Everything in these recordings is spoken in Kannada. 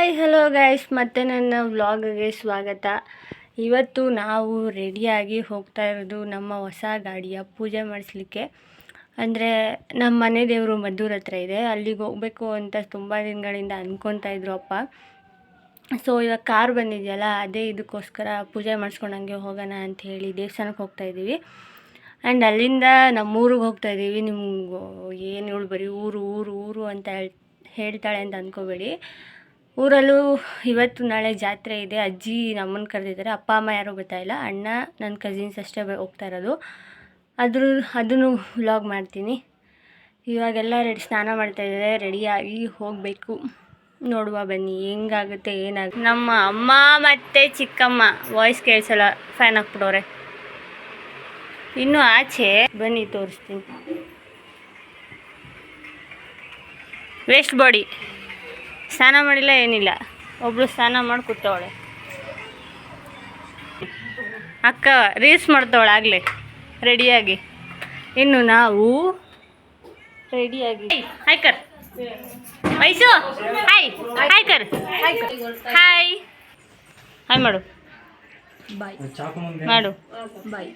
ಹಾಯ್ ಹಲೋ ಗೈಸ್, ಮತ್ತೆ ನನ್ನ ವ್ಲಾಗ್ಗೆ ಸ್ವಾಗತ. ಇವತ್ತು ನಾವು ರೆಡಿಯಾಗಿ ಹೋಗ್ತಾ ಇರೋದು ನಮ್ಮ ಹೊಸ ಗಾಡಿಯ ಪೂಜೆ ಮಾಡಿಸ್ಲಿಕ್ಕೆ. ಅಂದರೆ ನಮ್ಮ ಮನೆ ದೇವರು ಮದ್ದೂರ ಹತ್ರ ಇದೆ, ಅಲ್ಲಿಗೆ ಹೋಗಬೇಕು ಅಂತ ತುಂಬ ದಿನಗಳಿಂದ ಅಂದ್ಕೊತಾ ಇದ್ರು ಅಪ್ಪ. ಸೊ ಇವಾಗ ಕಾರ್ ಬಂದಿದೆಯಲ್ಲ, ಅದೇ ಇದಕ್ಕೋಸ್ಕರ ಪೂಜೆ ಮಾಡಿಸ್ಕೊಂಡಂಗೆ ಹೋಗೋಣ ಅಂತ ಹೇಳಿ ದೇವಸ್ಥಾನಕ್ಕೆ ಹೋಗ್ತಾಯಿದ್ದೀವಿ. ಆ್ಯಂಡ್ ಅಲ್ಲಿಂದ ನಮ್ಮೂರಿಗೆ ಹೋಗ್ತಾಯಿದ್ದೀವಿ. ನಿಮ್ಗೆ ಏನು ಹೇಳು, ಬರೀ ಊರು ಊರು ಊರು ಅಂತ ಹೇಳ್ತಾಳೆ ಅಂತ ಅಂದ್ಕೋಬೇಡಿ. ಊರಲ್ಲೂ ಇವತ್ತು ನಾಳೆ ಜಾತ್ರೆ ಇದೆ. ಅಜ್ಜಿ ನಮ್ಮನ್ನು ಕರೆದಿದ್ದಾರೆ, ಅಪ್ಪ ಅಮ್ಮ ಯಾರೂ ಗೊತ್ತಾಯಿಲ್ಲ, ಅಣ್ಣ ನನ್ನ ಕಸಿನ್ಸ್ ಅಷ್ಟೇ ಹೋಗ್ತಾ ಇರೋದು. ಅದನ್ನು ವ್ಲಾಗ್ ಮಾಡ್ತೀನಿ. ಇವಾಗೆಲ್ಲ ಸ್ನಾನ ಮಾಡ್ತಾಯಿದ್ದಾರೆ, ರೆಡಿಯಾಗಿ ಹೋಗಬೇಕು. ನೋಡುವ ಬನ್ನಿ ಹೆಂಗಾಗುತ್ತೆ ಏನಾಗುತ್ತೆ. ನಮ್ಮ ಅಮ್ಮ ಮತ್ತು ಚಿಕ್ಕಮ್ಮ ವಾಯ್ಸ್ ಕೇಳಿಸಲ್ಲ, ಫ್ಯಾನ್ ಹಾಕ್ಬಿಡೋರೆ. ಇನ್ನೂ ಆಚೆ ಬನ್ನಿ ತೋರಿಸ್ತೀನಿ. ವೇಸ್ಟ್ ಬಾಡಿ, ಸ್ನಾನ ಮಾಡಿಲ್ಲ ಏನಿಲ್ಲ, ಒಬ್ಳು ಸ್ನಾನ ಮಾಡಿ ಕೂತವಳೆ. ಅಕ್ಕ ರೀಲ್ಸ್ ಮಾಡ್ತವಳೆ ಆಗಲೇ ರೆಡಿಯಾಗಿ. ಇನ್ನು ನಾವು ರೆಡಿಯಾಗಿ ಹಾಯ್ ಕರ್ ವಯಸ್ಸು, ಹಾಯ್ ಹಾಯ್ ಕರ್, ಹಾಯ್ ಹಾಯ್ ಮಾಡು, ಬಾಯ್ ಮಾಡು, ಬಾಯ್.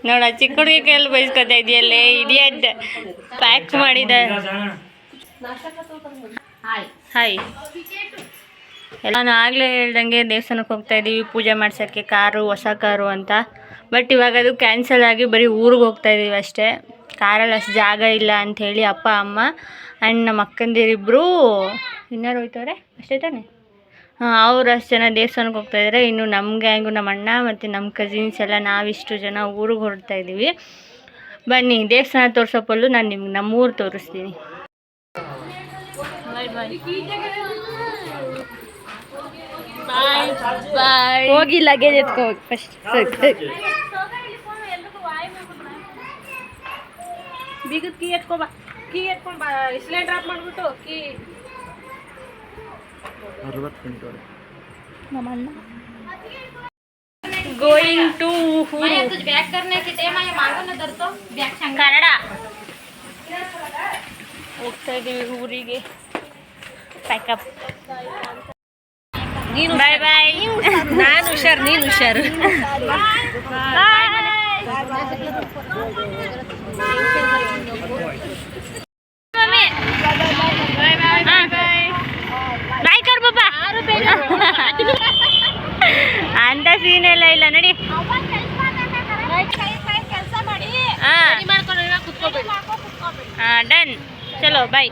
ನೋಡ ಚಿಕ್ಕ ಹುಡುಗಿ ಕೈಯಲ್ಲಿ ಬಯಸ್ಕೊತಾ ಇದೆಯಲ್ಲೇ, ಇಡಿಯಟ್. ಪ್ಯಾಕ್ ಮಾಡಿದ. ಹಾಯ್. ನಾನು ಆಗಲೇ ಹೇಳ್ದಂಗೆ ದೇವಸ್ಥಾನಕ್ಕೆ ಹೋಗ್ತಾ ಇದ್ದೀವಿ ಪೂಜೆ ಮಾಡ್ಸೋಕ್ಕೆ, ಕಾರು ಹೊಸ ಕಾರು ಅಂತ. ಬಟ್ ಇವಾಗ ಅದು ಕ್ಯಾನ್ಸಲ್ ಆಗಿ ಬರೀ ಊರಿಗೆ ಹೋಗ್ತಾ ಇದ್ದೀವಿ ಅಷ್ಟೇ. ಕಾರಲ್ಲಿ ಅಷ್ಟು ಜಾಗ ಇಲ್ಲ ಅಂಥೇಳಿ ಅಪ್ಪ ಅಮ್ಮ ಆ್ಯಂಡ್ ನಮ್ಮ ಅಕ್ಕಂದಿರಿಬ್ಬರು ಇನ್ನಾರು ಹೋಯ್ತವ್ರೆ ಅಷ್ಟೇ ತಾನೆ. ಹಾಂ, ಅವರು ಅಷ್ಟು ಜನ ದೇವಸ್ಥಾನಕ್ಕೆ ಹೋಗ್ತಾಯಿದ್ದಾರೆ. ಇನ್ನು ನಮ್ಮ ಗ್ಯಾಂಗು, ನಮ್ಮ ಅಣ್ಣ ಮತ್ತು ನಮ್ಮ ಕಸಿನ್ಸ್ ಎಲ್ಲ ನಾವಿಷ್ಟು ಜನ ಊರಿಗೆ ಹೊರಡ್ತಾ ಇದ್ದೀವಿ. ಬನ್ನಿ ದೇವಸ್ಥಾನ ತೋರಿಸೋಪಲ್ಲು ನಾನು ನಿಮ್ಗೆ ನಮ್ಮೂರು ತೋರಿಸ್ತೀನಿ. ಬಾಯ್. ಹೋಗಿ ಲಗೇಜ್ ಎತ್ಕೋ ಫಸ್ಟ್. ಬೀಗದ ಕೀ ಎತ್ಕೊಬಾ, ಕೀ ಎತ್ಕೊಂಡು ಬಾ, ಸಿಲಿಂಡರ್ ಡ್ರಾಪ್ ಮಾಡಿಬಿಟ್ಟು ಕೀ. Going to ಕನ್ನಡ ಹೋಗ್ತಾ ಇದ್ದೀವಿ ಊರಿಗೆ. ಪ್ಯಾಕಪ್. ಬಾಯ್ ಬಾಯ್. ನಾನು ಹುಷಾರು, ನೀನು ಹುಷಾರು. ಅಂತ ಸೀನ್ ಎಲ್ಲ ಇಲ್ಲ ನಡಿ. ಹಾಂ ಡನ್, ಚಲೋ ಬಾಯ್.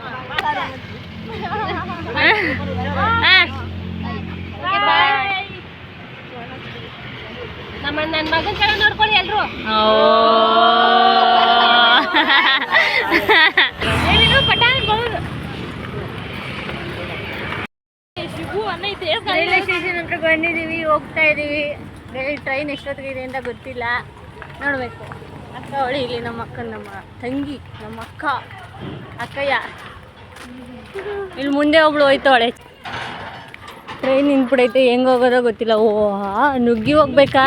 ನನ್ನ ಮಗನ ಕಡೆ ನೋಡ್ಕೊಳ್ಳಿ ಎಲ್ರು. ರೈಲ್ವೆ ಸ್ಟೇಷನ್ ಹತ್ರ ಬಂದಿದ್ದೀವಿ, ಹೋಗ್ತಾ ಇದ್ದೀವಿ. ಟ್ರೈನ್ ಎಷ್ಟೊತ್ತಿಗಿದೆ ಅಂತ ಗೊತ್ತಿಲ್ಲ, ನೋಡಬೇಕು. ಅಕ್ಕ ಅವಳಿ ಇಲ್ಲಿ, ನಮ್ಮ ಅಕ್ಕ, ನಮ್ಮ ತಂಗಿ, ನಮ್ಮ ಅಕ್ಕಯ್ಯ ಇಲ್ಲಿ ಮುಂದೆ ಒಬ್ಳು ಹೋಯ್ತವಳೆ. ಟ್ರೈನ್ ನಿಂತ್ಬಿಡೈತೆ, ಹೆಂಗೆ ಹೋಗೋದೋ ಗೊತ್ತಿಲ್ಲ. ಓ ನುಗ್ಗಿ ಹೋಗ್ಬೇಕಾ?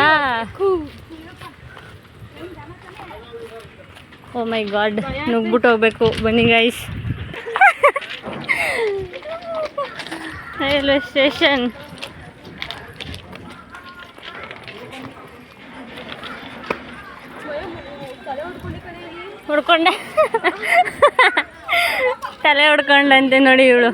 ಓ ಮೈ ಗಾಡ್, ನುಗ್ಬಿಟ್ಟು ಹೋಗ್ಬೇಕು. ಬನ್ನಿ ಗೈಸ್, ರೈಲ್ವೆ ಸ್ಟೇಷನ್. ಹೊಡ್ಕೊಂಡೆ, ತಲೆ ಹೊಡ್ಕೊಂಡಂತೆ ನೋಡಿ ಇವಳು.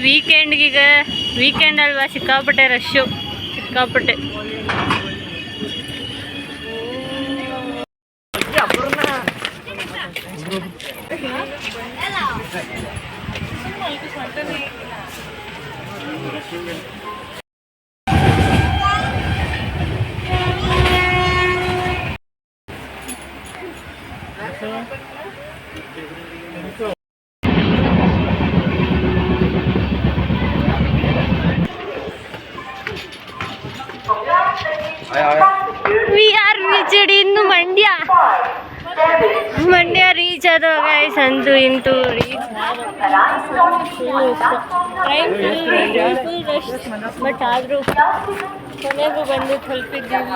ವೀಕೆಂಡ್ಗೀಗ ವೀಕೆಂಡ್ ಅಲ್ವಾ, ಸಿಕ್ಕಾಪಟ್ಟೆ ರಶ್ಶು, ಸಿಕ್ಕಾಪಟ್ಟೆ. We are reached in Mandya. Mandya reach ಆದ ಗೈಸ್, ಅಂತೂ ಇಂತೂ reach train full rush. But ಆದರೂ ಕೊನೆಗೂ ಬಂದು ತಲುಪಿದ್ದೀವಿ.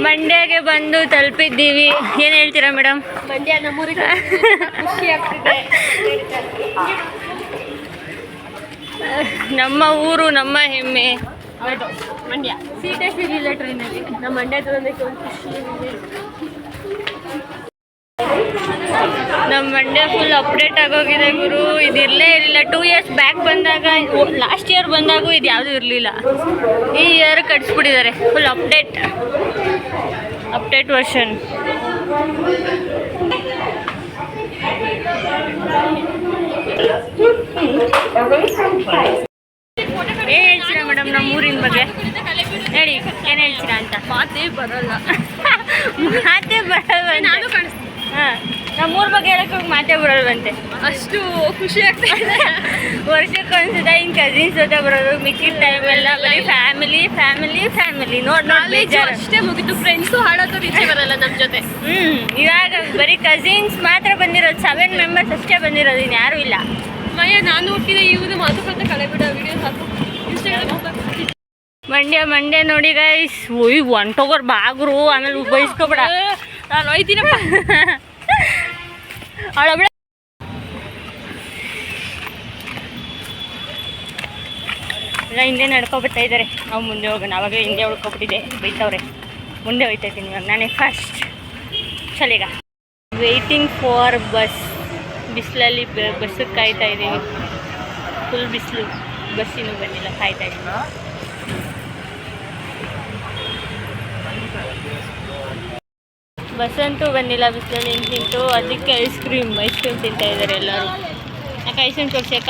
ಮಂಡ್ಯಗೆ ಬಂದು ತಲುಪಿದ್ದೀವಿ. ಏನು ಹೇಳ್ತೀರಾ ಮೇಡಮ್? ಮಂಡ್ಯ ನಮ್ಮೂರಿಗೆ ಖುಷಿ ಆಗ್ತಿದೆ. ನಮ್ಮ ಊರು ನಮ್ಮ ಹೆಮ್ಮೆ. ಹೌದು, ಮಂಡ್ಯ. ಸೀಟೇ ಸಿಗಲಿಲ್ಲ ಟ್ರೈನಲ್ಲಿ. ನಮ್ಮ ಮಂಡ್ಯದ ಒಂದು ಖುಷಿ. ನಮ್ಮ ಮಂಡ್ಯ ಫುಲ್ ಅಪ್ಡೇಟ್ ಆಗೋಗಿದೆ ಗುರು. ಇದಿರಲೇ ಇರಲಿಲ್ಲ. 2 years ಬ್ಯಾಕ್ ಬಂದಾಗ, ಲಾಸ್ಟ್ ಇಯರ್ ಬಂದಾಗೂ ಇದು ಯಾವುದೂ ಇರಲಿಲ್ಲ. ಈ ಇಯರ್ ಕಟ್ಸ್ಬಿಟ್ಟಿದ್ದಾರೆ. Full update version. ಏನು ಹೇಳ್ತೀರಾ ಮೇಡಮ್ ನಮ್ಮ ಊರಿನ ಬಗ್ಗೆ? ಹೇಳಿ, ಏನು ಹೇಳ್ತೀರಾ ಅಂತ. ಮಾತೇ ಬರಲ್ಲ. ನಾನು ಕಾಣಿಸ್ತೀನಿ. ಹಾಂ, ನಮ್ಮೂರ ಬಗ್ಗೆ ಹೇಳಕ್ಕೆ ಹೋಗಿ ಮಾತೇ ಬರಲ್ವಂತೆ. ಅಷ್ಟು ಖುಷಿ ಆಗ್ತದೆ. ವರ್ಷಕ್ಕೊಂದ್ಸದ ಹಿಂಗೆ ಕಸಿನ್ಸ್ ಜೊತೆ ಬರೋದು. ಮಿಕ್ಕಿದ ಟೈಮೆಲ್ಲ ಬರೀ ಫ್ಯಾಮಿಲಿ ನೋಡಿ ಅಷ್ಟೇ ಮುಗಿತು. ಫ್ರೆಂಡ್ಸು ಹಾಳಾದ್ರು ಈಚೆ ಬರಲ್ಲ ನಮ್ಮ ಜೊತೆ. ಇವಾಗ ಬರೀ ಕಸಿನ್ಸ್ ಮಾತ್ರ ಬಂದಿರೋದು. 7 members ಅಷ್ಟೇ ಬಂದಿರೋದು, ಇನ್ನು ಯಾರೂ ಇಲ್ಲ. ಮಯ್ಯ ನಾನು ಹುಟ್ಟಿದೆ ಇವ್ದು ಮಾತುಕತೆ ಕಳೆಬಿಡ ವಿಡಿಯೋ ಸಾಕು. ಮಂಡ್ಯ ನೋಡಿ ಗೈಸ್. ಹೊಂಟೋಗೋರು ಬಾಗ್ರು, ಆಮೇಲೆ ಬಯಸ್ಕೊಬೇಡ. ನಾನು ಹೋಯ್ತೀನಪ್ಪ. ಅವಳೊಬ್ಳೆ ಎಲ್ಲ ಹಿಂದೆ ನಡ್ಕೊಬರ್ತಾ ಇದ್ದಾರೆ. ನಾವು ಮುಂದೆ ಹೋಗೋಣ. ಅವಾಗ ಹಿಂದೆ ಉಳ್ಕೊಬಿಟ್ಟಿದೆ, ಬೈತವ್ರೆ. ಮುಂದೆ ಹೋಯ್ತಾ ಇದ್ದೀನಿ ಇವಾಗ ನಾನೇ ಫಸ್ಟ್. ಚಲೀಗ ವೆಯ್ಟಿಂಗ್ ಫಾರ್ ಬಸ್. ಬಿಸಿಲಲ್ಲಿ ಬಸ್ಸಿಗೆ ಕಾಯ್ತಾ ಇದ್ದೀವಿ. ಫುಲ್ ಬಿಸಿಲು. ಬಸ್ ಇನ್ನೂ ಬಂದಿಲ್ಲ, ಕಾಯ್ತಾ ಇದ್ದೀವಿ. ಬಸ್ ಅಂತೂ ಬಂದಿಲ್ಲ, ಬಿಸಿಲಲ್ಲಿ ನಿಂತು. ಅದಕ್ಕೆ ಐಸ್ ಕ್ರೀಮ್ ತಿಂತಾ ಇದ್ದಾರೆ ಎಲ್ಲರೂ. ಯಾಕೆ ಐಸ್ ಕ್ರೀಮ್ ತೋರ್ಸಕ್ಕ?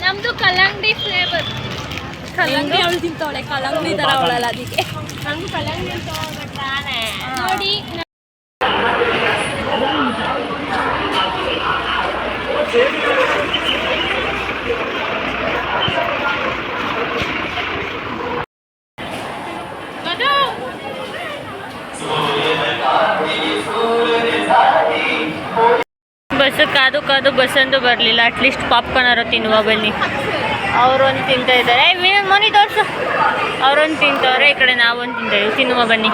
ನಮ್ಮದು ಕಲ್ಲಂಗಡಿ ಫ್ಲೇವರ್. ಕಲ್ಲಂಗಡಿ ಅವಳು ತಿಂತವಳೆ. ಕಲ್ಲಂಗಡಿ ಥರ ಅವಳಲ್ಲ, ಅದಕ್ಕೆ ನಮಗೂ ಕಲ್ಲಂಗಡಿ ಅಂತ ನೋಡಿ. ಬಸ್ ಕಾದು ಬಸ್ಸಂತೂ ಬರಲಿಲ್ಲ. ಅಟ್ಲೀಸ್ಟ್ ಪಾಪ್ಕಾರ್ನ್ ತಿನ್ನುವ ಬನ್ನಿ. ಅವರೊಂದು ತಿಂತಾ ಇದ್ದಾರೆ. ಮನಿ ತೋರಿಸು. ಅವರೊಂದು ತಿಂತವ್ರೆ, ಈ ಕಡೆ ನಾವೊಂದು ತಿಂತೇವೆ. ತಿನ್ನುವ ಬನ್ನಿ.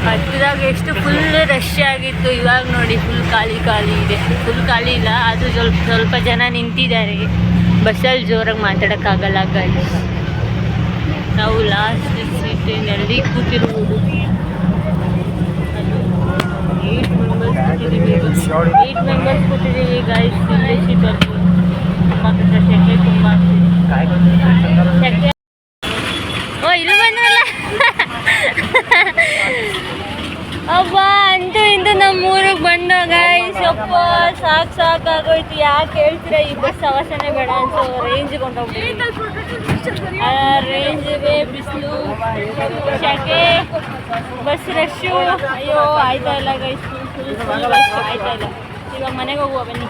ಹತ್ತಿದಾಗ ಎಷ್ಟು ಫುಲ್ ರಶ್ ಆಗಿತ್ತು. ಇವಾಗ ನೋಡಿ ಫುಲ್ ಖಾಲಿ ಇದೆ. ಫುಲ್ ಖಾಲಿ ಇಲ್ಲ, ಅದು ಸ್ವಲ್ಪ ಜನ ನಿಂತಿದ್ದಾರೆ. ಬಸ್ಸಲ್ಲಿ ಜೋರಾಗಿ ಮಾತಾಡೋಕ್ಕಾಗಲ್ಲ ಗೈಸ್. ನಾವು ಲಾಸ್ಟ್ ಸೀಟಿನಲ್ಲಿ ಕೂತಿರುವುದು. 8 ಮೆಂಬರ್ಸ್ ಕೂತಿದ್ದೀವಿ ಗೈಸ್. ಇಲ್ಲೇ ಸೀಟಲ್ಲಿ ತುಂಬ ಕಷ್ಟ. ಸೆಕೆ ತುಂಬ ಸೆಕೆ. ಓ, ಇಲ್ಲಿ ಬಂದ್ರಲ್ಲ. ಅಬ್ಬ, ಅಂತೂ ಇಂದು ನಮ್ಮ ಊರಿಗೆ ಬಂದ ಗೈಸ್. ಯಪ್ಪ, ಸಾಕಾಗೋಯ್ತು. ಯಾಕೆ ಹೇಳ್ತೀರಾ? ಈ ಬಸ್ ಅವಸರನೇ ಬೇಡ ಅನ್ಸೋ ರೇಂಜಿಗೆ ಹೊಂಟೋಗ್ಬಿಟ್ಟು. ರೇಂಜಿಗೆ ಬಿಸಿಲು, ಸೆಕೆ, ಬಸ್ ರಶ್ಶು. ಅಯ್ಯೋ, ಆಯ್ತಾ ಇಲ್ಲ ಗೈಸ್. ಫುಲ್ ರಶ್ ಆಯ್ತಾ ಇಲ್ಲ. ಇವಾಗ ಮನೆಗೆ ಹೋಗುವ ಬನ್ನಿ.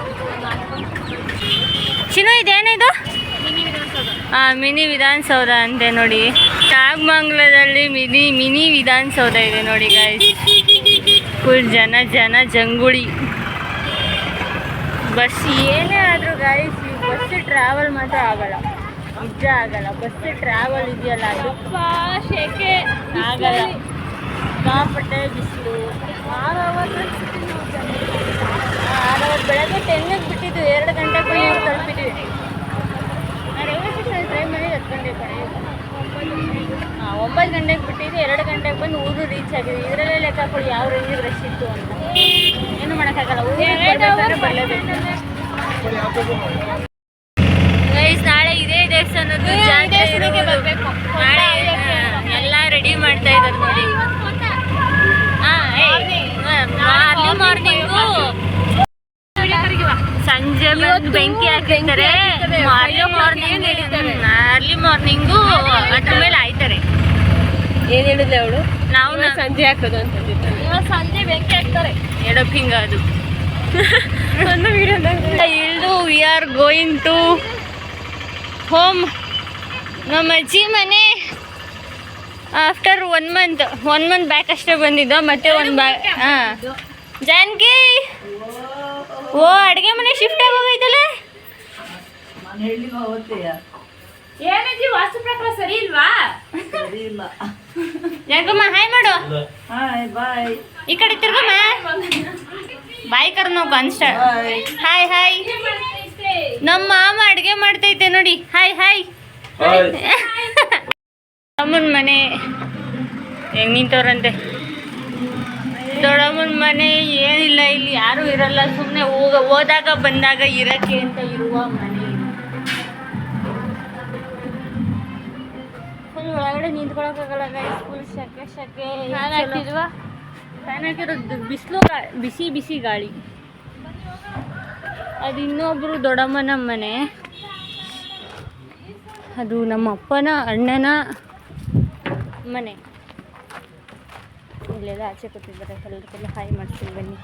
ಚಿನ್ನು, ಇದೇನಿದು? ಮಿನಿ ವಿಧಾನಸೌಧ ಅಂತೆ ನೋಡಿ. ನಾಗಮಂಗಲದಲ್ಲಿ ಮಿನಿ ವಿಧಾನಸೌಧ ಇದೆ ನೋಡಿ ಗೈಸ್. ಫುಲ್ ಜನ ಜಂಗುಳಿ. ಬಸ್ ಏನೇ ಆದರೂ ಗೈಸ್, ಈ ಬಸ್ ಟ್ರಾವೆಲ್ ಮಾತ್ರ ಆಗಲ್ಲ, ನಿಜ ಆಗಲ್ಲ. ಬಸ್ ಟ್ರಾವೆಲ್ ಇದೆಯಲ್ಲ, ಅದು ಶೆಕೆ ಆಗಲ್ಲ. ಕಾಪಟ್ಟೆ ಬಿಸಿಲು. 6 ಅವರ್ ಬೆಳಗ್ಗೆ 10ಕ್ಕೆ ಬಿಟ್ಟಿದ್ದು. 2 ಗಂಟೆಗೆ ತಲುಪಿದ್ದೀವಿ. ರೈಲ್ವೆ ಸ್ಟೇಷನ್ ಟ್ರೈ ಮಾಡಿ 10 ಗಂಟೆಗೆ ಕಡೆ. 9 ಗಂಟೆಗೆ ಬಿಟ್ಟಿದ್ದು. 2 ಗಂಟೆಗೆ ಬಂದು ಊರು ರೀಚ್ ಆಗಿದೆ. ಇದರಲ್ಲೇ ಲೆಕ್ಕ ಹಾಕೊಳ್ಳಿ ಯಾವ ರೇಂಜಿಗೆ ರಶ್ ಇತ್ತು ಅಂತ. ಏನು ಮಾಡೋಕ್ಕಾಗಲ್ಲ, ಊರಿಗೆ ಬರಲೇಬೇಕು. ಗೈಸ್, ನಾಳೆ ಇದೇ ದೇವಸ್ಥಾನದ್ದು ಜಾತ್ರೆಗೆ ಬರಬೇಕು. ನಾಳೆ ಎಲ್ಲ ರೆಡಿ ಮಾಡ್ತಾ ಇದ್ದಾರೆ ನೋಡಿ. ಅರ್ಲಿ ಮಾರ್ನಿಂಗು ಸಂಜೆ ಬಂದು ಬೆಂಕಿ ಹಾಕಿರ್ತಾರೆ. ಅರ್ಲಿ ಮಾರ್ನಿಂಗು ಅದ್ರ ಮೇಲೆ ಆಯ್ತಾರೆ. ಏನು ಹೇಳಿದ್ಲೆ ಅವಳು? ನಾವು ಸಂಜೆ ಹಾಕೋದು ಅಂತ ಸಂಜೆ ಬೆಂಕಿ ಹಾಕ್ತಾರೆ. ಎಡಪಿಂಗ ಅದು. ಇಳಿದು we are going to home. ನಮ್ಮ ಅಜ್ಜಿ ಮನೆ ಆಫ್ಟರ್ 1 ಮಂತ್ ಬ್ಯಾಕ್ ಅಷ್ಟೇ ಬಂದಿದ್ದು. ಮತ್ತೆ ಹಾಂ ಜಾನ್ಕಿ, ಓ ಅಡುಗೆ ಮನೆ ಶಿಫ್ಟ್ ಆಗೋಗೈತಲ್ಲ. ಏನಜ್ಜಿ ವಾಸ್ತು ಪ್ರಕಾರ ಸರಿ ಇಲ್ವಾ? ಯಾಕಮ್ಮ ಹಾಯ್ ಮಾಡು. ಬಾಯ್. ಈ ಕಡೆ ತಿರ್ಗಮ್ಮ. ಬಾಯ್ ಕರ್ ನಾವು ಕಾನ್ಸ್ಟ. Hi hi. ನಮ್ಮ ಮಾಮ ಅಡುಗೆ ಮಾಡ್ತೈತೆ ನೋಡಿ. Hi hi. ಅಮ್ಮನ ಮನೆ ಹೆಂಗ್ ನಿಂತವ್ರಂತೆ. ದೊಡ್ಡಮ್ಮನ ಮನೆ ಏನಿಲ್ಲ, ಇಲ್ಲಿ ಯಾರೂ ಇರಲ್ಲ, ಸುಮ್ಮನೆ ಹೋದಾಗ ಬಂದಾಗ ಇರಕ್ಕೆ ಅಂತ ಇರುವ ಮನೆ. ಒಳಗಡೆ ನಿಂತ್ಕೊಳಕ್ಕಾಗಲ್ಲ, ಫುಲ್ ಶೆಕೆ ಶೆಕೆ. ಫ್ಯಾನ್ ಹಾಕಿದ್ವಾ? ಫ್ಯಾನ್ ಹಾಕಿರೋದು ಬಿಸಿ ಬಿಸಿ ಗಾಳಿ. ಅದು ಇನ್ನೊಬ್ರು ದೊಡ್ಡಮ್ಮನ ಮನೆ, ಅದು ನಮ್ಮ ಅಪ್ಪನ ಅಣ್ಣನ ಮನೆ. ಇಲ್ಲೆಲ್ಲ ಆಚೆ ಕೂತಿದ್ದಾರೆ, ಎಲ್ಲರಿಗೆಲ್ಲ ಹಾಯ್ ಮಾಡ್ತೀವಿ ಬನ್ನಿ.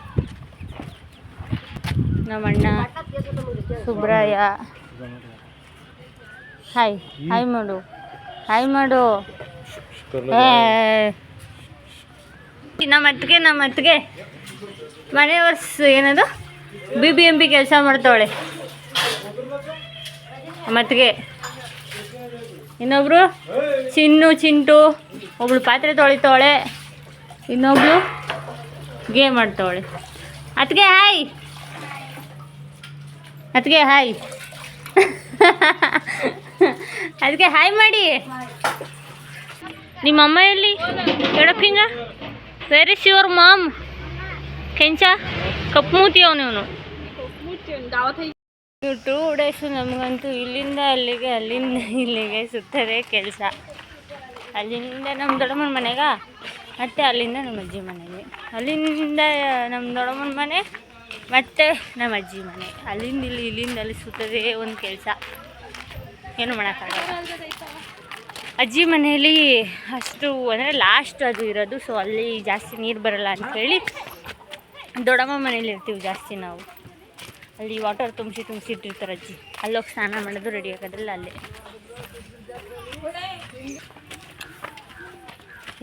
ನಮ್ಮ ಅಣ್ಣ ಸುಬ್ರಾಯ, ಹಾಯ್ ಹಾಯ್ ಮಾಡು, ಹಾಯ್ ಮಾಡು. ನಮ್ಮ ಅತ್ತಿಗೆ ಮನೆ ವರ್ಷ ಏನದು BBMP ಕೆಲಸ ಮಾಡ್ತಾವಳೆ ಮತ್ತಿಗೆ. ಇನ್ನೊಬ್ರು ಚಿಂಟು, ಒಬ್ಳು ಪಾತ್ರೆ ತೊಳಿತಾವಳೆ, ಇನ್ನೊಬ್ಳು ಗೇಮ್ ಮಾಡ್ತಾವಳೆ. ಅತ್ತಿಗೆ ಹಾಯ್, ಅತ್ತಿಗೆ ಹಾಯ್. ಅದಕ್ಕೆ ಹಾಯ್ ಮಾಡಿ. ನಿಮ್ಮ ಅಮ್ಮ ಎಲ್ಲಿ? ಎಡಪ್ಪಿಂಗ ವೇರ್ ಇಸ್ ಯುವರ್ ಮಾಮ್? ಕೆಂಚ ಕಪ್ಪಮೂತಿ ಅವನು. 2 ಡೇಸು ನಮಗಂತೂ ಇಲ್ಲಿಂದ ಅಲ್ಲಿಗೆ, ಅಲ್ಲಿಂದ ಇಲ್ಲಿಗೆ ಸುತ್ತದೇ ಕೆಲಸ. ಅಲ್ಲಿಂದ ನಮ್ಮ ದೊಡ್ಡಮ್ಮನ ಮನೆಗ, ಮತ್ತು ಅಲ್ಲಿಂದ ನಮ್ಮ ಅಜ್ಜಿ ಮನೆಗೆ, ಅಲ್ಲಿಂದ ನಮ್ಮ ದೊಡ್ಡಮ್ಮನ ಮನೆ, ಮತ್ತು ನಮ್ಮ ಅಜ್ಜಿ ಮನೆ, ಅಲ್ಲಿಂದ ಇಲ್ಲಿ, ಇಲ್ಲಿಂದ ಅಲ್ಲಿ ಸುತ್ತದೇ ಒಂದು ಕೆಲಸ. ಏನು ಮಾಡೋಕ್ಕಾಗಲ್ಲ. ಅಜ್ಜಿ ಮನೆಯಲ್ಲಿ ಅಷ್ಟು ಅಂದರೆ ಲಾಸ್ಟ್ ಅದು ಇರೋದು, ಸೊ ಅಲ್ಲಿ ಜಾಸ್ತಿ ನೀರು ಬರೋಲ್ಲ ಅಂಥೇಳಿ ದೊಡ್ಡಮ್ಮ ಮನೇಲಿ ಇರ್ತೀವಿ ಜಾಸ್ತಿ ನಾವು. ಅಲ್ಲಿ ವಾಟರ್ ತುಂಬಿಸಿ ಇಟ್ಟಿರ್ತಾರೆ ಅಜ್ಜಿ. ಅಲ್ಲೋಗಿ ಸ್ನಾನ ಮಾಡೋದು, ರೆಡಿ ಆಗೋದ್ರಲ್ಲ ಅಲ್ಲೇ.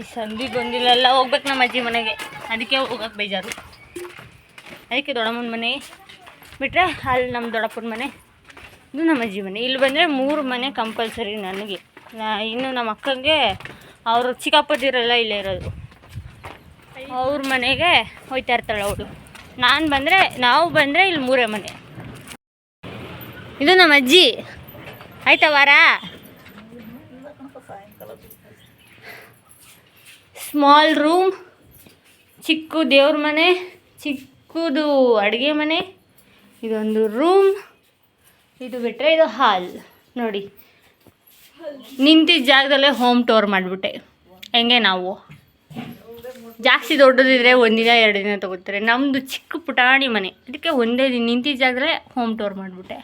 ಈ ಸಂದಿಗೆ ಬಂದಿಲ್ಲ, ಹೋಗ್ಬೇಕು ನಮ್ಮ ಅಜ್ಜಿ ಮನೆಗೆ, ಅದಕ್ಕೆ ಹೋಗೋಕೆ ಬೇಜಾರು. ಅದಕ್ಕೆ ದೊಡ್ಡಮ್ಮನ ಮನೆ ಬಿಟ್ಟರೆ ಅಲ್ಲಿ ನಮ್ಮ ದೊಡ್ಡಪ್ಪನ ಮನೆ, ಇದು ನಮ್ಮ ಅಜ್ಜಿ ಮನೆ. ಇಲ್ಲಿ ಬಂದರೆ 3 ಮನೆ ಕಂಪಲ್ಸರಿ ನನಗೆ. ಇನ್ನು ನಮ್ಮ ಅಕ್ಕಂಗೆ ಅವರು ಚಿಕ್ಕಪ್ಪದಿರಲ್ಲ ಇಲ್ಲೇ ಇರೋದು, ಅವ್ರ ಮನೆಗೆ ಹೋಯ್ತಾ ಇರ್ತಾಳೆ ಅವಳು. ನಾವು ಬಂದರೆ ಇಲ್ಲಿ 3 ಮನೆ. ಇದು ನಮ್ಮ ಅಜ್ಜಿ. ಆಯ್ತಾ ವಾರ? ಸ್ಮಾಲ್ ರೂಮ್, ಚಿಕ್ಕ ದೇವ್ರ ಮನೆ, ಚಿಕ್ಕದು ಅಡುಗೆ ಮನೆ, ಇದೊಂದು ರೂಮ್, ಇದು ಬಿಟ್ಟರೆ ಇದು ಹಾಲ್. ನೋಡಿ, ನಿಂತಿದ್ದ ಜಾಗದಲ್ಲೇ ಹೋಮ್ ಟೂರ್ ಮಾಡಿಬಿಟ್ಟೆ. ಹೆಂಗೆ ನಾವು ಜಾಸ್ತಿ ದೊಡ್ಡದಿದ್ರೆ 1 ದಿನ 2 ದಿನ ತೊಗೋತಾರೆ. ನಮ್ಮದು ಚಿಕ್ಕ ಪುಟಾಣಿ ಮನೆ, ಅದಕ್ಕೆ ಒಂದೇ ದಿನ ನಿಂತಿದ್ದ ಜಾಗದಲ್ಲೇ ಹೋಮ್ ಟೂರ್ ಮಾಡಿಬಿಟ್ಟೆ.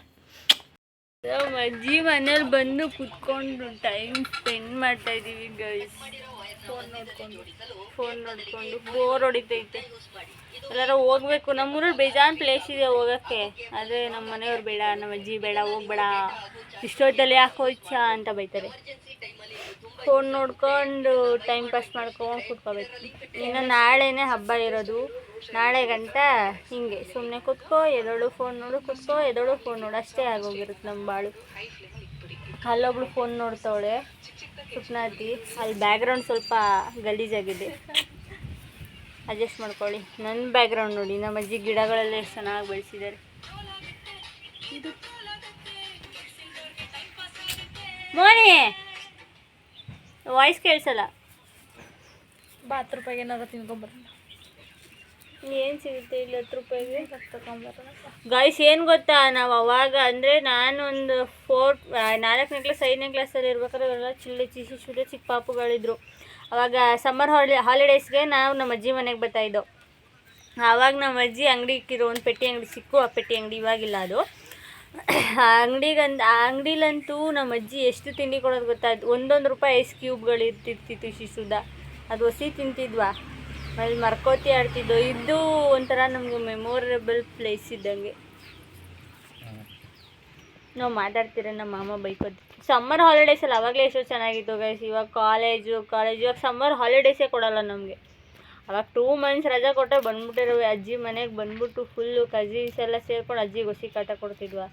ನಮ್ಮ ಅಜ್ಜಿ ಮನೇಲಿ ಬಂದು ಕುತ್ಕೊಂಡು ಟೈಮ್ ಸ್ಪೆಂಡ್ ಮಾಡ್ತಾಯಿದ್ದೀವಿ ಗೈಸ್. ಫೋನ್ ನೋಡ್ಕೊಂಡು ಬೋರ್ ಹೊಡಿತೈತೆ. ಎಲ್ಲರೂ ಹೋಗ್ಬೇಕು. ನಮ್ಮೂರಲ್ಲಿ ಬೇಜಾನ್ ಪ್ಲೇಸ್ ಇದೆ ಹೋಗೋಕ್ಕೆ, ಆದರೆ ನಮ್ಮ ಮನೆಯವ್ರು ಬೇಡ, ನಮ್ಮ ಅಜ್ಜಿ ಬೇಡ, ಹೋಗ್ಬೇಡ, ಇಷ್ಟೊತ್ತಲ್ಲಿ ಯಾಕೆ ಹೋಯ್ತಾ ಅಂತ ಬೈತಾರೆ. ಫೋನ್ ನೋಡ್ಕೊಂಡು ಟೈಮ್ ಪಾಸ್ ಮಾಡ್ಕೊಂಡು ಕೂತ್ಕೋಬೇಕು. ಇನ್ನು ನಾಳೆನೇ ಹಬ್ಬ ಇರೋದು, ನಾಳೆ ಗಂಟ ಹಿಂಗೆ ಸುಮ್ಮನೆ ಕೂತ್ಕೋ, ಎದೋಳು ಫೋನ್ ನೋಡು, ಕೂತ್ಕೋ, ಎದೋಳು ಫೋನ್ ನೋಡು, ಅಷ್ಟೇ ಆಗೋಗಿರುತ್ತೆ ನಮ್ಮ ಬಾಳು. ಅಲ್ಲೊಬ್ಳು ಫೋನ್ ನೋಡ್ತಾವಳೆ ಸುಪ್ನಾತಿ. ಅಲ್ಲಿ ಬ್ಯಾಕ್ಗ್ರೌಂಡ್ ಸ್ವಲ್ಪ ಗಲೀಜಾಗಿದೆ, ಅಡ್ಜಸ್ಟ್ ಮಾಡ್ಕೊಳ್ಳಿ. ನನ್ನ ಬ್ಯಾಕ್ಗ್ರೌಂಡ್ ನೋಡಿ, ನಮ್ಮ ಅಜ್ಜಿ ಗಿಡಗಳೆಲ್ಲ ಎಷ್ಟು ಚೆನ್ನಾಗಿ ಬೆಳೆಸಿದ್ದಾರೆ. ಮೋನಿ ವಾಯ್ಸ್ ಕೇಳಿಸಲ್ಲ. 10 ರೂಪಾಯಿಗೆ ಏನಾದ್ರು ತಿನ್ಕೊಂಬರೋಣ. ಏನು ಸಿಗುತ್ತೆ ಇಲ್ಲಿ 10 ರೂಪಾಯಿಗೆ? ಗಾಯ್ಸ್ ಏನು ಗೊತ್ತಾ, ನಾವು ಅವಾಗ ಅಂದರೆ ನಾನು ಒಂದು 4ನೇ ಕ್ಲಾಸ್ 5ನೇ ಕ್ಲಾಸಲ್ಲಿ ಇರ್ಬೇಕಾದ್ರೆ ಎಲ್ಲ ಚಿಕ್ಕ ಪಾಪುಗಳಿದ್ರು. ಆವಾಗ ಸಮ್ಮರ್ ಹಾಲಿಡೇಸ್ಗೆ ನಾವು ನಮ್ಮ ಅಜ್ಜಿ ಮನೆಗೆ ಬರ್ತಾಯಿದ್ದೋ. ಆವಾಗ ನಮ್ಮ ಅಜ್ಜಿ ಅಂಗಡಿ ಇಕ್ಕಿರೋ, ಒಂದು ಪೆಟ್ಟಿ ಅಂಗಡಿ ಸಿಕ್ಕು, ಆ ಪೆಟ್ಟಿ ಅಂಗಡಿ ಇವಾಗಿಲ್ಲ ಅದು. ಆ ಅಂಗಡಿಲಂತೂ ನಮ್ಮ ಅಜ್ಜಿ ಎಷ್ಟು ತಿಂಡಿ ಕೊಡೋದು ಗೊತ್ತಾಯ್ತು. 1 ರೂಪಾಯಿ ಐಸ್ ಕ್ಯೂಬ್ಗಳು ಇರ್ತಿರ್ತಿತ್ತು ಶಿಶುದ, ಅದು ಹೊಸಿ ತಿಂತಿದ್ವಾ, ಅಲ್ಲಿ ಮರ್ಕೋತಿ ಆಡ್ತಿದ್ದೋ. ಇದು ಒಂಥರ ನಮಗೆ ಮೆಮೊರೇಬಲ್ ಪ್ಲೇಸ್ ಇದ್ದಂಗೆ. ನಾವು ಮಾತಾಡ್ತೀರ, ನಮ್ಮ ಮಾಮ ಬೈಕೋದು ಸಮ್ಮರ್ ಹಾಲಿಡೇಸಲ್ಲಿ ಅವಾಗಲೇ ಎಷ್ಟೋ ಚೆನ್ನಾಗಿತ್ತು ಗೈಸ್. ಇವಾಗ ಕಾಲೇಜು ಇವಾಗ ಸಮ್ಮರ್ ಹಾಲಿಡೇಸೇ ಕೊಡಲ್ಲ ನಮಗೆ. ಅವಾಗ 2 ಮಂತ್ಸ್ ರಜಾ ಕೊಟ್ಟರೆ ಬಂದ್ಬಿಟ್ಟಿರುವೆ. ಅಜ್ಜಿ ಮನೆಗೆ ಬಂದ್ಬಿಟ್ಟು ಫುಲ್ಲು ಕಸಿನ್ಸ್ ಎಲ್ಲ ಸೇರ್ಕೊಂಡು ಅಜ್ಜಿಗೆ ಹೊಸಿ ಕಾಟ ಕೊಡ್ತಿದ್ವಾ.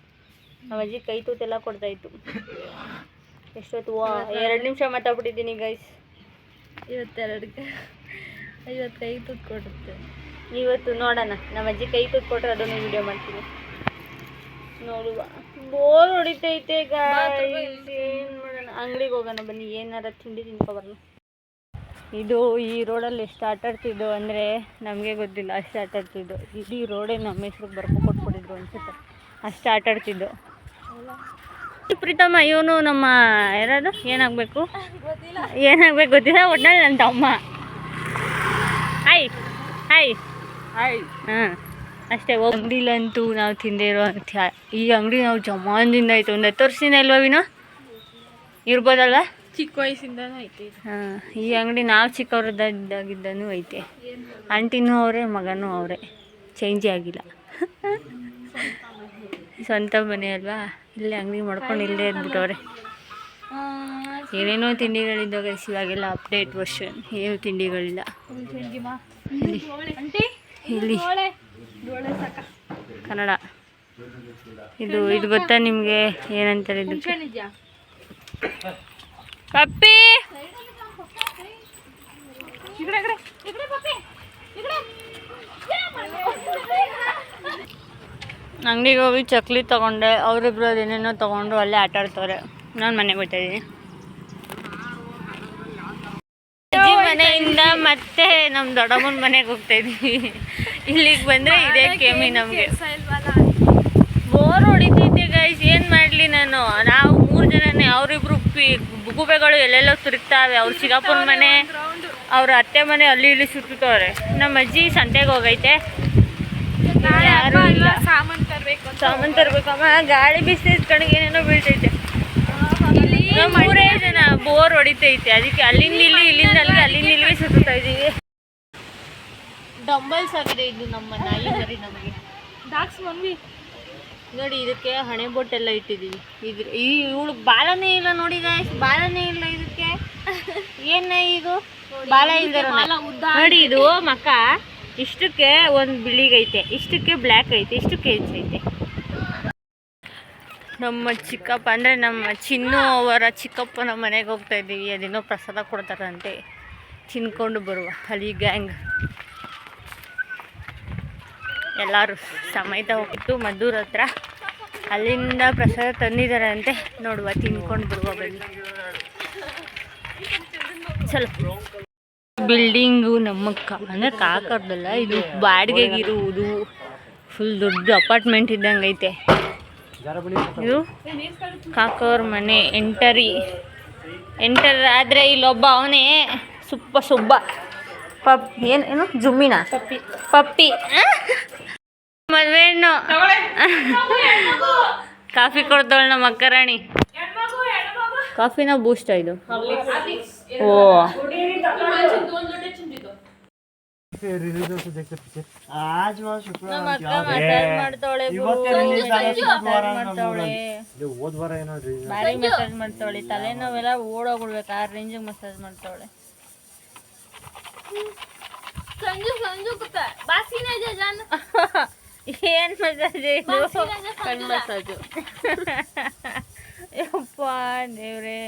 ನಮ್ಮ ಅಜ್ಜಿ ಕೈ ತೂತೆಲ್ಲ ಕೊಡ್ತಾಯಿತ್ತು. ಎಷ್ಟೊತ್ತು 2 ನಿಮಿಷ ಮಾತಾಡ್ಬಿಟ್ಟಿದ್ದೀನಿ ಗೈಸ್. ಇವತ್ತು ಕೈ ತೂತ್ ಕೊಡುತ್ತೆ. ಇವತ್ತು ನೋಡೋಣ, ನಮ್ಮ ಅಜ್ಜಿ ಕೈ ತೂತ್ ಕೊಟ್ಟರೆ ಅದನ್ನು ವಿಡಿಯೋ ಮಾಡ್ತೀನಿ ನೋಡುವ. ಬೋರ್ ಹೊಡಿತೈತೆ ಗಾಯ್ಸ್, ಏನು ಮಾಡೋಣ. ಅಂಗಡಿಗೆ ಹೋಗೋಣ ಬನ್ನಿ, ಏನಾರ ತಿಂಡಿ ತಿನ್ಕೊಬರೋಣ. ಇದು ಈ ರೋಡಲ್ಲಿ ಎಷ್ಟು ಆಟಾಡ್ತಿದ್ದೋ ಅಂದರೆ ನಮಗೆ ಗೊತ್ತಿಲ್ಲ, ಅಷ್ಟು ಆಟಾಡ್ತಿದ್ದೋ. ಇಡೀ ರೋಡೇ ನಮ್ಮ ಹೆಸ್ರಿಗೆ ಕೊಟ್ಬಿಟ್ಟಿದ್ರು ಅನ್ಸುತ್ತೆ, ಅಷ್ಟು ಆಟಾಡ್ತಿದ್ದೋ. ಪ್ರೀತಮ್ಮ ಇವನು ನಮ್ಮ ಯಾರು ಏನಾಗಬೇಕು ಗೊತ್ತಿಲ್ಲ, ಒಟ್ನಲ್ಲಿ ನನ್ನ ತಮ್ಮ. Hi hi hi. ಹಾಂ ಅಷ್ಟೇ. ಅಂಗಡಿಲಂತೂ ನಾವು ತಿಂದೇ ಇರೋ ಈ ಅಂಗಡಿ ನಾವು ಜಮಾನದಿಂದ ಆಯಿತು, ಒಂದು 10 ವರ್ಷದಿಂದ ಇಲ್ವಾ ವಿನೋ? ಇರ್ಬೋದಲ್ವ? ಚಿಕ್ಕ ವಯಸ್ಸಿಂದನೂ ಐತೆ. ಹಾಂ, ಈ ಅಂಗಡಿ ನಾವು ಚಿಕ್ಕವ್ರದ್ದಾಗಿದ್ದನೂ ಐತೆ. ಆಂಟಿನೂ ಅವರೇ, ಮಗನೂ ಅವರೇ, ಚೇಂಜೇ ಆಗಿಲ್ಲ. ಸ್ವಂತ ಮನೆ ಅಲ್ವಾ, ಇಲ್ಲೇ ಅಂಗಡಿ ಮಾಡ್ಕೊಂಡು ಇಲ್ಲೇ ಇದ್ಬಿಟ್ಟವ್ರೆ. ಏನೇನೋ ತಿಂಡಿಗಳಿದ್ದಾವೆ ಗೈಸ್, ಇವಾಗೆಲ್ಲ ಅಪ್ಡೇಟ್ ವರ್ಷನ್, ಏನು ತಿಂಡಿಗಳಿಲ್ಲ ಇಲ್ಲಿ. ಕನ್ನಡ ಇದು ಗೊತ್ತಾ ನಿಮಗೆ? ಏನಂತಾರೆ ಇದು? ಪಪ್ಪಿ ಅಂಗಡಿಗೆ ಹೋಗಿ ಚಕ್ಲಿ ತೊಗೊಂಡೆ. ಅವರಿಬ್ರು ಅದೇನೇನೋ ತೊಗೊಂಡು ಅಲ್ಲೇ ಆಟ ಆಡ್ತವ್ರೆ. ನಾನು ಮನೆಗೆ ಹೋಗ್ತಾ ಇದ್ದೀನಿ. ಅಜ್ಜಿ ಮನೆಯಿಂದ ಮತ್ತೆ ನಮ್ಮ ದೊಡ್ಡಮ್ಮನ ಮನೆಗೆ ಹೋಗ್ತಾ ಇದ್ದೀವಿ. ಇಲ್ಲಿಗೆ ಬಂದರೆ ಇದೇ ಕೆಮ್ಮಿ ನಮಗೆ. ಬೋರ್ ಹೊಡಿತೈತೆ ಗೈಸ್, ಏನು ಮಾಡಲಿ ನಾನು. ನಾವು 3 ಜನನೇ, ಅವರಿಬ್ರು ಗುಬೆಗಳು ಎಲ್ಲೆಲ್ಲೋ ತಿರುಗ್ತಾವೆ. ಅವ್ರು ಚಿಕ್ಕಪ್ಪನ ಮನೆ, ಅವ್ರ ಅತ್ತೆ ಮನೆ ಅಲ್ಲಿ ಇಲ್ಲಿ ಸುತ್ತವ್ರೆ. ನಮ್ಮ ಅಜ್ಜಿ ಸಂತೆಗೆ ಹೋಗೈತೆ. ಯಾರು ಇಲ್ಲ. ಸಾಮಾನು ತರಬೇಕಮ್ಮ. ಗಾಳಿ ಬಿಸಿದ ಕಡೆಗೆ ಏನೇನೋ ಬೀಳ್ತೈತೆ. ನಮ್ಮ 3 ಜನ, ಬೋರ್ ಹೊಡಿತೈತೆ. ಅದಕ್ಕೆ ಅಲ್ಲಿಂದ ಇಲ್ಲಿ, ಇಲ್ಲಿಂದ ಅಲ್ಲಿಗೆ, ಅಲ್ಲಿಂದ ಇಲ್ಲಿಗೆ ಸುತ್ತಾ ಇದ್ದೀವಿ. ಡಂಬಲ್ಸ್ ಆಗಿದೆ ಇದು ನಮ್ಮ ನಾಯಿ ಮರಿ ನಮಗೆ. ಡಾಕ್ಸ್ ಮಮ್ಮಿ ನೋಡಿ, ಇದಕ್ಕೆ ಹಣೆ ಬೊಟ್ಟೆಲ್ಲ ಇಟ್ಟಿದ್ದೀವಿ. ಇವಳು ಬಾಲನೇ ಇಲ್ಲ ನೋಡಿ ಗಾಯ್ಸ್, ಬಾಲನೇ ಇಲ್ಲ ಇದಕ್ಕೆ. ಏನ ಇದು ಬಾಲ ಇಲ್ದಿರೋ ನೋಡಿ. ಇದು ಮಕ್ಕ ಇಷ್ಟಕ್ಕೆ ಒಂದು ಬಿಳಿಗೈತೆ, ಇಷ್ಟಕ್ಕೆ ಬ್ಲ್ಯಾಕ್ ಐತೆ, ಇಷ್ಟಕ್ಕೆ ಐತೆ. ನಮ್ಮ ಚಿಕ್ಕಪ್ಪ ಅಂದರೆ ನಮ್ಮ ಚಿನ್ನು ಅವರ ಚಿಕ್ಕಪ್ಪನ ಮನೆಗೆ ಹೋಗ್ತಾ ಇದ್ದೀವಿ. ಅದೇನೋ ಪ್ರಸಾದ ಕೊಡ್ತಾರಂತೆ, ತಿನ್ಕೊಂಡು ಬರುವ. ಅಲ್ಲಿ ಗ್ಯಾಂಗ್ ಎಲ್ಲರೂ ಸಮೇತ ಹೋಗಿತ್ತು ಮದ್ದೂರ ಹತ್ರ. ಅಲ್ಲಿಂದ ಪ್ರಸಾದ ತಂದಿದ್ದಾರೆ ಅಂತೆ, ನೋಡುವ, ತಿನ್ಕೊಂಡು ಬರುವ ಬನ್ನಿ. ಚಲೋ. ಬಿಲ್ಡಿಂಗು ನಮ್ಮ ಅಂದರೆ ಕಾಕರ್ದಲ್ಲ, ಇದು ಬಾಡಿಗೆಗಿರುವುದು. ಫುಲ್ ದೊಡ್ಡ ಅಪಾರ್ಟ್ಮೆಂಟ್ ಇದ್ದಂಗೆ ಐತೆ ಇದು. ಕಾಕವ್ರ ಮನೆ ಎಂಟರ್ ಆದರೆ ಇಲ್ಲೊಬ್ಬ ಅವನೇ ಸುಬ್ಬ ಏನು ಜುಮ್ಮಿನ ಪಪ್ಪಿ ಮದುವೆ ಹೆಣ್ಣು. ಕಾಫಿ ಕೊಡ್ತಾಳೆ ನಮ್ಮ ಅಕ್ಕರಾಣಿ. ಕಾಫಿನ ಬೂಸ್ಟ್ ಇದು? ಓ, ಭಾರಿ ಮಸಾಜ್ ಮಾಡ್ತಾವಳೆ. ತಲೆನೋವೆಲ್ಲ ಓಡೋಗ್ಬಿಡ್ಬೇಕು, ಆ ರೇಂಜಿಗೆ ಮಸಾಜ್ ಮಾಡ್ತಾವಳೆ. ಏನ್ ಮಸಾಜ್ ಇದು? ಕಣ್ ಮಸಾಜು. ಯಪ್ಪ ದೇವ್ರೆ.